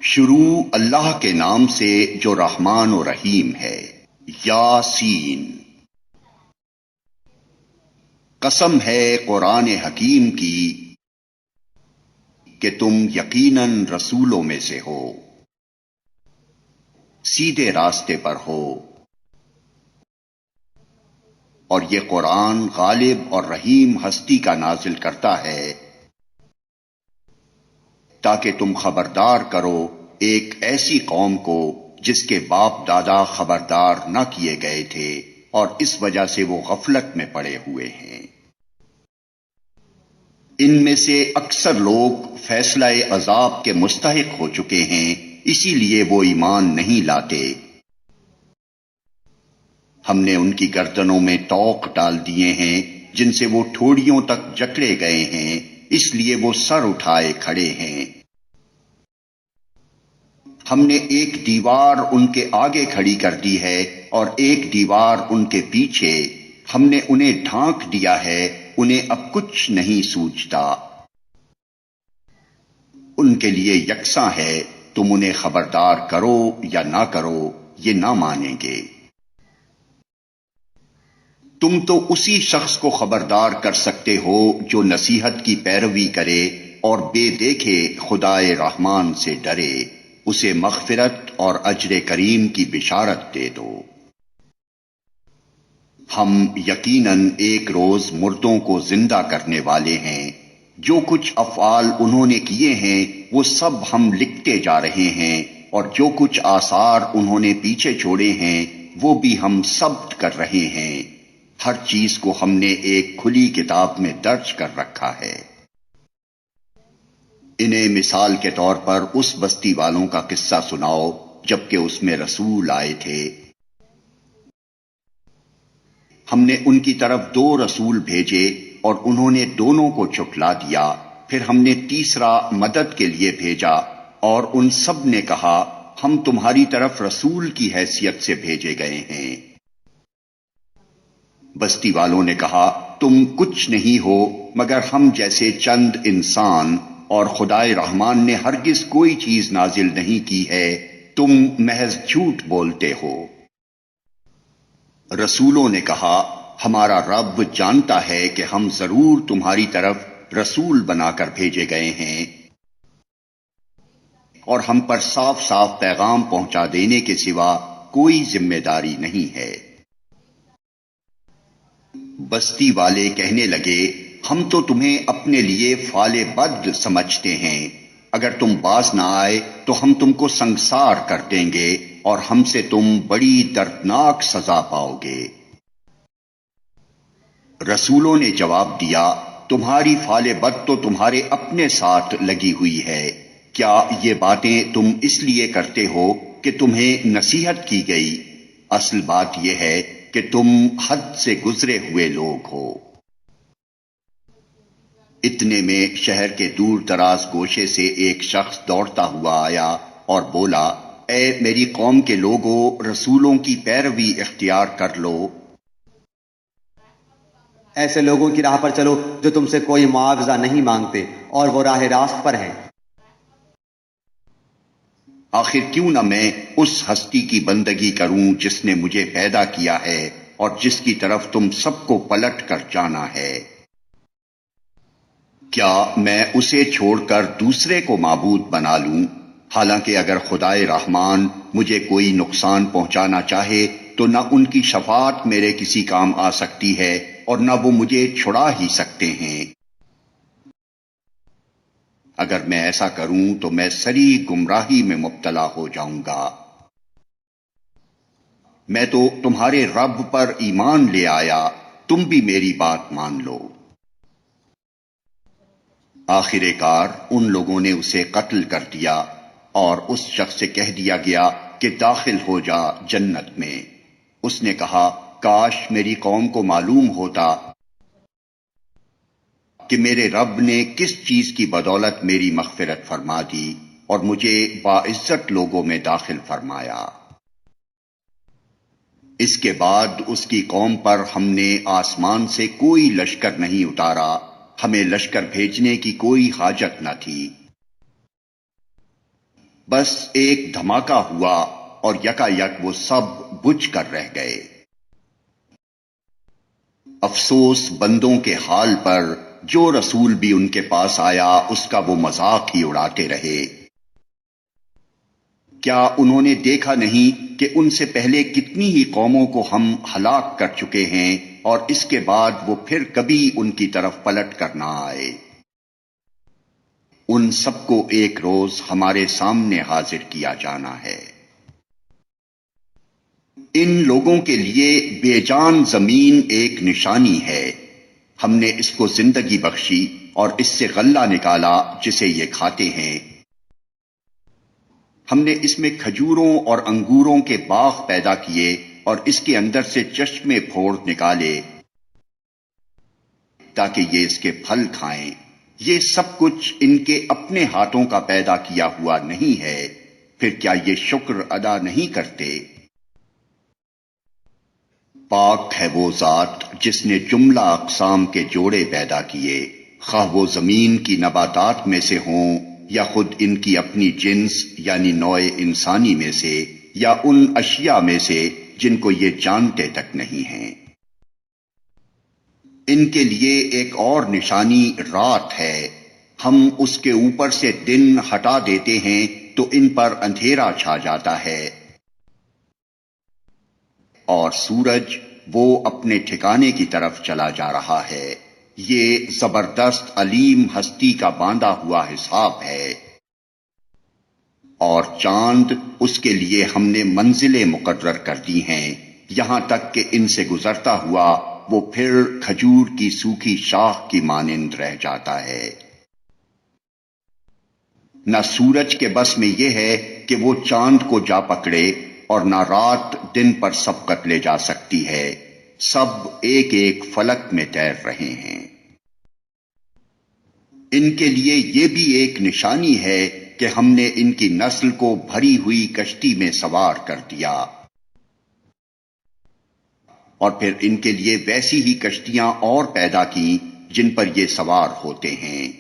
شروع اللہ کے نام سے جو رحمان و رحیم ہے۔ یاسین۔ قسم ہے قرآن حکیم کی کہ تم یقیناً رسولوں میں سے ہو، سیدھے راستے پر ہو، اور یہ قرآن غالب اور رحیم ہستی کا نازل کرتا ہے تاکہ تم خبردار کرو ایک ایسی قوم کو جس کے باپ دادا خبردار نہ کیے گئے تھے اور اس وجہ سے وہ غفلت میں پڑے ہوئے ہیں۔ ان میں سے اکثر لوگ فیصلہ عذاب کے مستحق ہو چکے ہیں، اسی لیے وہ ایمان نہیں لاتے۔ ہم نے ان کی گردنوں میں توق ڈال دیے ہیں جن سے وہ ٹھوڑیوں تک جکڑے گئے ہیں، اس لیے وہ سر اٹھائے کھڑے ہیں۔ ہم نے ایک دیوار ان کے آگے کھڑی کر دی ہے اور ایک دیوار ان کے پیچھے، ہم نے انہیں ڈھانک دیا ہے، انہیں اب کچھ نہیں سوچتا۔ ان کے لیے یکساں ہے، تم انہیں خبردار کرو یا نہ کرو، یہ نہ مانیں گے۔ تم تو اسی شخص کو خبردار کر سکتے ہو جو نصیحت کی پیروی کرے اور بے دیکھے خدائے رحمان سے ڈرے، اسے مغفرت اور اجر کریم کی بشارت دے دو۔ ہم یقیناً ایک روز مردوں کو زندہ کرنے والے ہیں، جو کچھ افعال انہوں نے کیے ہیں وہ سب ہم لکھتے جا رہے ہیں، اور جو کچھ آثار انہوں نے پیچھے چھوڑے ہیں وہ بھی ہم ثبت کر رہے ہیں۔ ہر چیز کو ہم نے ایک کھلی کتاب میں درج کر رکھا ہے۔ انہیں مثال کے طور پر اس بستی والوں کا قصہ سناؤ جبکہ اس میں رسول آئے تھے۔ ہم نے ان کی طرف 2 رسول بھیجے اور انہوں نے دونوں کو جھٹلا دیا، پھر ہم نے تیسرا مدد کے لیے بھیجا اور ان سب نے کہا ہم تمہاری طرف رسول کی حیثیت سے بھیجے گئے ہیں۔ بستی والوں نے کہا تم کچھ نہیں ہو مگر ہم جیسے چند انسان، اور خدائے رحمان نے ہرگز کوئی چیز نازل نہیں کی ہے، تم محض جھوٹ بولتے ہو۔ رسولوں نے کہا ہمارا رب جانتا ہے کہ ہم ضرور تمہاری طرف رسول بنا کر بھیجے گئے ہیں، اور ہم پر صاف صاف پیغام پہنچا دینے کے سوا کوئی ذمہ داری نہیں ہے۔ بستی والے کہنے لگے ہم تو تمہیں اپنے لیے فال بد سمجھتے ہیں، اگر تم باز نہ آئے تو ہم تم کو سنگسار کر دیں گے اور ہم سے تم بڑی دردناک سزا پاؤ گے۔ رسولوں نے جواب دیا تمہاری فال بد تو تمہارے اپنے ساتھ لگی ہوئی ہے، کیا یہ باتیں تم اس لیے کرتے ہو کہ تمہیں نصیحت کی گئی؟ اصل بات یہ ہے کہ تم حد سے گزرے ہوئے لوگ ہو۔ اتنے میں شہر کے دور دراز گوشے سے ایک شخص دوڑتا ہوا آیا اور بولا اے میری قوم کے لوگوں، رسولوں کی پیروی اختیار کر لو۔ ایسے لوگوں کی راہ پر چلو جو تم سے کوئی معاوضہ نہیں مانگتے اور وہ راہ راست پر ہیں۔ آخر کیوں نہ میں اس ہستی کی بندگی کروں جس نے مجھے پیدا کیا ہے اور جس کی طرف تم سب کو پلٹ کر جانا ہے۔ کیا میں اسے چھوڑ کر دوسرے کو معبود بنا لوں؟ حالانکہ اگر خدائے رحمان مجھے کوئی نقصان پہنچانا چاہے تو نہ ان کی شفاعت میرے کسی کام آ سکتی ہے اور نہ وہ مجھے چھڑا ہی سکتے ہیں۔ اگر میں ایسا کروں تو میں سری گمراہی میں مبتلا ہو جاؤں گا۔ میں تو تمہارے رب پر ایمان لے آیا، تم بھی میری بات مان لو۔ آخر کار ان لوگوں نے اسے قتل کر دیا اور اس شخص سے کہہ دیا گیا کہ داخل ہو جا جنت میں۔ اس نے کہا کاش میری قوم کو معلوم ہوتا کہ میرے رب نے کس چیز کی بدولت میری مغفرت فرما دی اور مجھے باعزت لوگوں میں داخل فرمایا۔ اس کے بعد اس کی قوم پر ہم نے آسمان سے کوئی لشکر نہیں اتارا، ہمیں لشکر بھیجنے کی کوئی حاجت نہ تھی۔ بس ایک دھماکہ ہوا اور یکا یک وہ سب بجھ کر رہ گئے۔ افسوس بندوں کے حال پر جو رسول بھی ان کے پاس آیا اس کا وہ مذاق ہی اڑاتے رہے۔ کیا انہوں نے دیکھا نہیں کہ ان سے پہلے کتنی ہی قوموں کو ہم ہلاک کر چکے ہیں اور اس کے بعد وہ پھر کبھی ان کی طرف پلٹ کر نہ آئے۔ ان سب کو ایک روز ہمارے سامنے حاضر کیا جانا ہے۔ ان لوگوں کے لیے بے جان زمین ایک نشانی ہے۔ ہم نے اس کو زندگی بخشی اور اس سے غلہ نکالا جسے یہ کھاتے ہیں۔ ہم نے اس میں کھجوروں اور انگوروں کے باغ پیدا کیے اور اس کے اندر سے چشمے پھوڑ نکالے تاکہ یہ اس کے پھل کھائیں۔ یہ سب کچھ ان کے اپنے ہاتھوں کا پیدا کیا ہوا نہیں ہے، پھر کیا یہ شکر ادا نہیں کرتے؟ پاک ہے وہ ذات جس نے جملہ اقسام کے جوڑے پیدا کیے، خواہ وہ زمین کی نباتات میں سے ہوں یا خود ان کی اپنی جنس یعنی نوع انسانی میں سے، یا ان اشیاء میں سے جن کو یہ جانتے تک نہیں ہیں۔ ان کے لیے ایک اور نشانی رات ہے، ہم اس کے اوپر سے دن ہٹا دیتے ہیں تو ان پر اندھیرا چھا جاتا ہے، اور سورج وہ اپنے ٹھکانے کی طرف چلا جا رہا ہے۔ یہ زبردست علیم ہستی کا باندھا ہوا حساب ہے۔ اور چاند اس کے لیے ہم نے منزلیں مقرر کر دی ہیں، یہاں تک کہ ان سے گزرتا ہوا وہ پھر کھجور کی سوکھی شاخ کی مانند رہ جاتا ہے۔ نہ سورج کے بس میں یہ ہے کہ وہ چاند کو جا پکڑے، اور نہ رات دن پر سبقت لے جا سکتی ہے، سب ایک ایک فلک میں تیر رہے ہیں۔ ان کے لیے یہ بھی ایک نشانی ہے کہ ہم نے ان کی نسل کو بھری ہوئی کشتی میں سوار کر دیا، اور پھر ان کے لیے ویسی ہی کشتیاں اور پیدا کی جن پر یہ سوار ہوتے ہیں۔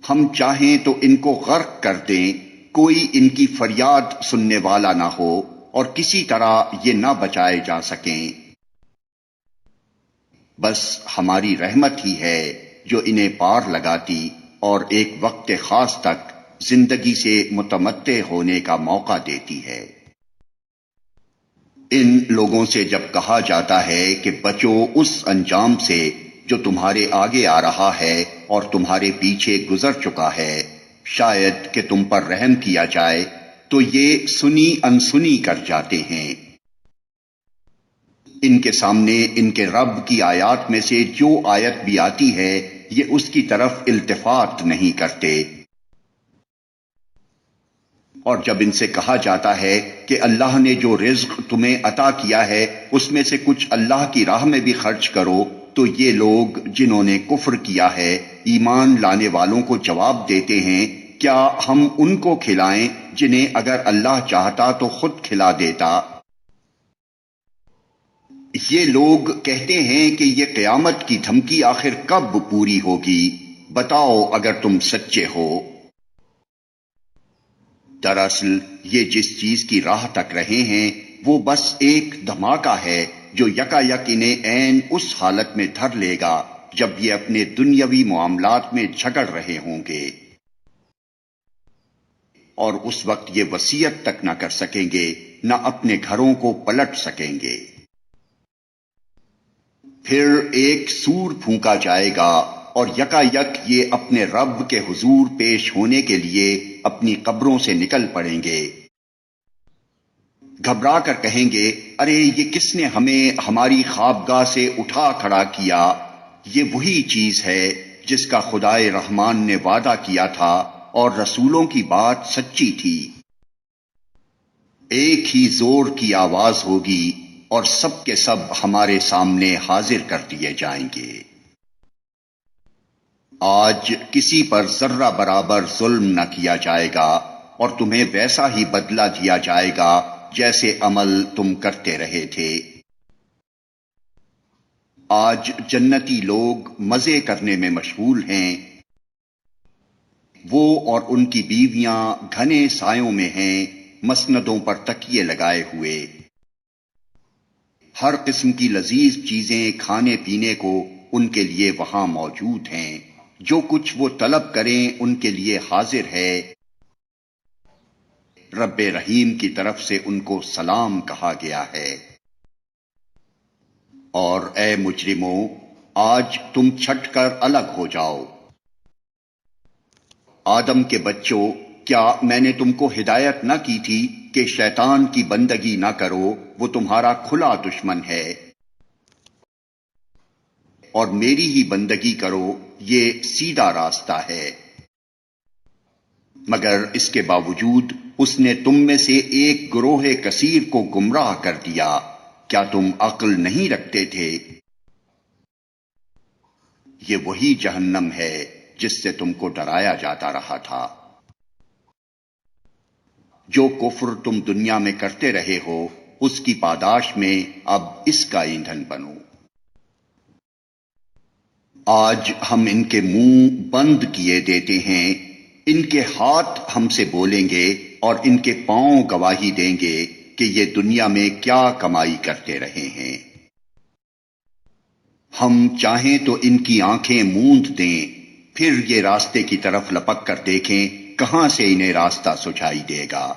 ہم چاہیں تو ان کو غرق کر دیں، کوئی ان کی فریاد سننے والا نہ ہو اور کسی طرح یہ نہ بچائے جا سکیں۔ بس ہماری رحمت ہی ہے جو انہیں پار لگاتی اور ایک وقت خاص تک زندگی سے متمتع ہونے کا موقع دیتی ہے۔ ان لوگوں سے جب کہا جاتا ہے کہ بچو اس انجام سے جو تمہارے آگے آ رہا ہے اور تمہارے پیچھے گزر چکا ہے، شاید کہ تم پر رحم کیا جائے، تو یہ سنی انسنی کر جاتے ہیں۔ ان کے سامنے ان کے رب کی آیات میں سے جو آیت بھی آتی ہے یہ اس کی طرف التفات نہیں کرتے، اور جب ان سے کہا جاتا ہے کہ اللہ نے جو رزق تمہیں عطا کیا ہے اس میں سے کچھ اللہ کی راہ میں بھی خرچ کرو، تو یہ لوگ جنہوں نے کفر کیا ہے ایمان لانے والوں کو جواب دیتے ہیں، کیا ہم ان کو کھلائیں جنہیں اگر اللہ چاہتا تو خود کھلا دیتا؟ یہ لوگ کہتے ہیں کہ یہ قیامت کی دھمکی آخر کب پوری ہوگی؟ بتاؤ اگر تم سچے ہو۔ دراصل یہ جس چیز کی راہ تک رہے ہیں وہ بس ایک دھماکہ ہے جو یکا یک انہیں عین اس حالت میں دھر لے گا جب یہ اپنے دنیاوی معاملات میں جھگڑ رہے ہوں گے، اور اس وقت یہ وصیت تک نہ کر سکیں گے، نہ اپنے گھروں کو پلٹ سکیں گے۔ پھر ایک سور پھونکا جائے گا اور یکا یک یہ اپنے رب کے حضور پیش ہونے کے لیے اپنی قبروں سے نکل پڑیں گے۔ گھبرا کر کہیں گے، ارے یہ کس نے ہمیں ہماری خوابگاہ سے اٹھا کھڑا کیا؟ یہ وہی چیز ہے جس کا خدائے رحمان نے وعدہ کیا تھا اور رسولوں کی بات سچی تھی۔ ایک ہی زور کی آواز ہوگی اور سب کے سب ہمارے سامنے حاضر کر دیے جائیں گے۔ آج کسی پر ذرہ برابر ظلم نہ کیا جائے گا اور تمہیں ویسا ہی بدلہ دیا جائے گا جیسے عمل تم کرتے رہے تھے۔ آج جنتی لوگ مزے کرنے میں مشغول ہیں، وہ اور ان کی بیویاں گھنے سایوں میں ہیں، مسندوں پر تکیے لگائے ہوئے۔ ہر قسم کی لذیذ چیزیں کھانے پینے کو ان کے لیے وہاں موجود ہیں، جو کچھ وہ طلب کریں ان کے لیے حاضر ہے۔ رب رحیم کی طرف سے ان کو سلام کہا گیا ہے۔ اور اے مجرموں، آج تم چھٹ کر الگ ہو جاؤ۔ آدم کے بچوں، کیا میں نے تم کو ہدایت نہ کی تھی کہ شیطان کی بندگی نہ کرو، وہ تمہارا کھلا دشمن ہے، اور میری ہی بندگی کرو، یہ سیدھا راستہ ہے۔ مگر اس کے باوجود اس نے تم میں سے ایک گروہ کثیر کو گمراہ کر دیا۔ کیا تم عقل نہیں رکھتے تھے؟ یہ وہی جہنم ہے جس سے تم کو ڈرایا جاتا رہا تھا۔ جو کفر تم دنیا میں کرتے رہے ہو، اس کی پاداش میں اب اس کا ایندھن بنو۔ آج ہم ان کے منہ بند کیے دیتے ہیں، ان کے ہاتھ ہم سے بولیں گے اور ان کے پاؤں گواہی دیں گے کہ یہ دنیا میں کیا کمائی کرتے رہے ہیں۔ ہم چاہیں تو ان کی آنکھیں موند دیں، پھر یہ راستے کی طرف لپک کر دیکھیں کہاں سے انہیں راستہ سجھائی دے گا۔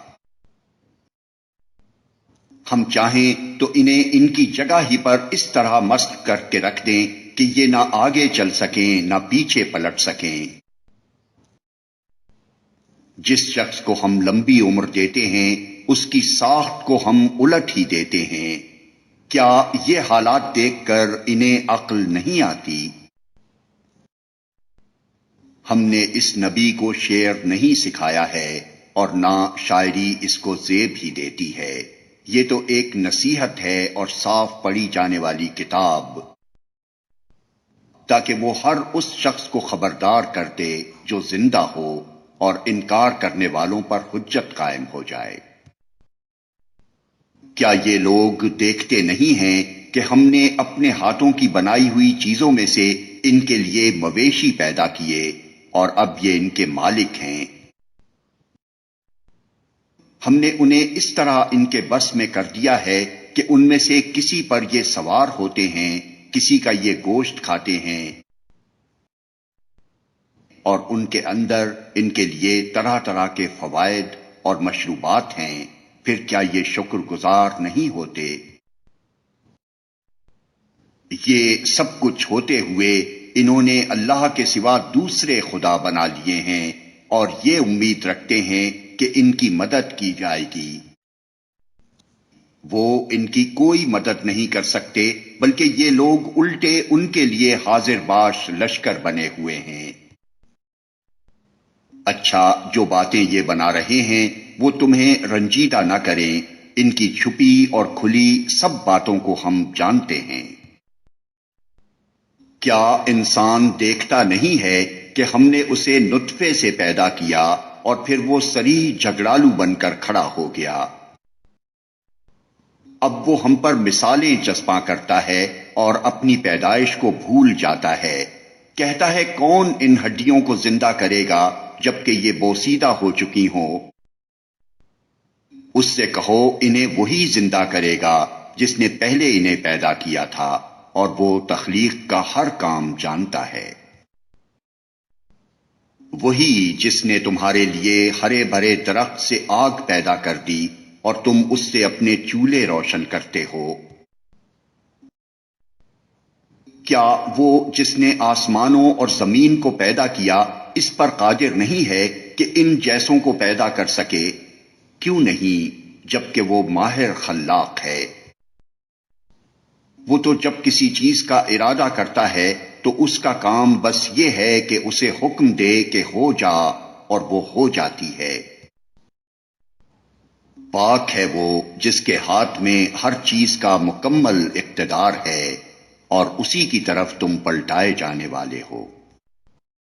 ہم چاہیں تو انہیں ان کی جگہ ہی پر اس طرح مست کر کے رکھ دیں کہ یہ نہ آگے چل سکیں نہ پیچھے پلٹ سکیں۔ جس شخص کو ہم لمبی عمر دیتے ہیں اس کی ساخت کو ہم الٹ ہی دیتے ہیں۔ کیا یہ حالات دیکھ کر انہیں عقل نہیں آتی؟ ہم نے اس نبی کو شعر نہیں سکھایا ہے اور نہ شاعری اس کو زیب ہی دیتی ہے۔ یہ تو ایک نصیحت ہے اور صاف پڑھی جانے والی کتاب، تاکہ وہ ہر اس شخص کو خبردار کر دے جو زندہ ہو، اور انکار کرنے والوں پر حجت قائم ہو جائے۔ کیا یہ لوگ دیکھتے نہیں ہیں کہ ہم نے اپنے ہاتھوں کی بنائی ہوئی چیزوں میں سے ان کے لیے مویشی پیدا کیے، اور اب یہ ان کے مالک ہیں۔ ہم نے انہیں اس طرح ان کے بس میں کر دیا ہے کہ ان میں سے کسی پر یہ سوار ہوتے ہیں، کسی کا یہ گوشت کھاتے ہیں، اور ان کے اندر ان کے لیے طرح طرح کے فوائد اور مشروبات ہیں۔ پھر کیا یہ شکر گزار نہیں ہوتے؟ یہ سب کچھ ہوتے ہوئے انہوں نے اللہ کے سوا دوسرے خدا بنا لیے ہیں، اور یہ امید رکھتے ہیں کہ ان کی مدد کی جائے گی۔ وہ ان کی کوئی مدد نہیں کر سکتے، بلکہ یہ لوگ الٹے ان کے لیے حاضر باش لشکر بنے ہوئے ہیں۔ اچھا، جو باتیں یہ بنا رہے ہیں وہ تمہیں رنجیدہ نہ کریں، ان کی چھپی اور کھلی سب باتوں کو ہم جانتے ہیں۔ کیا انسان دیکھتا نہیں ہے کہ ہم نے اسے نطفے سے پیدا کیا اور پھر وہ صریح جھگڑالو بن کر کھڑا ہو گیا؟ اب وہ ہم پر مثالیں چسپاں کرتا ہے اور اپنی پیدائش کو بھول جاتا ہے۔ کہتا ہے کون ان ہڈیوں کو زندہ کرے گا جبکہ یہ بوسیدہ ہو چکی ہوں؟ اس سے کہو انہیں وہی زندہ کرے گا جس نے پہلے انہیں پیدا کیا تھا، اور وہ تخلیق کا ہر کام جانتا ہے۔ وہی جس نے تمہارے لیے ہرے بھرے درخت سے آگ پیدا کر دی اور تم اس سے اپنے چولہے روشن کرتے ہو۔ کیا وہ جس نے آسمانوں اور زمین کو پیدا کیا اس پر قادر نہیں ہے کہ ان جیسوں کو پیدا کر سکے؟ کیوں نہیں، جبکہ وہ ماہر خلاق ہے۔ وہ تو جب کسی چیز کا ارادہ کرتا ہے تو اس کا کام بس یہ ہے کہ اسے حکم دے کہ ہو جا، اور وہ ہو جاتی ہے۔ پاک ہے وہ جس کے ہاتھ میں ہر چیز کا مکمل اقتدار ہے، اور اسی کی طرف تم پلٹائے جانے والے ہو۔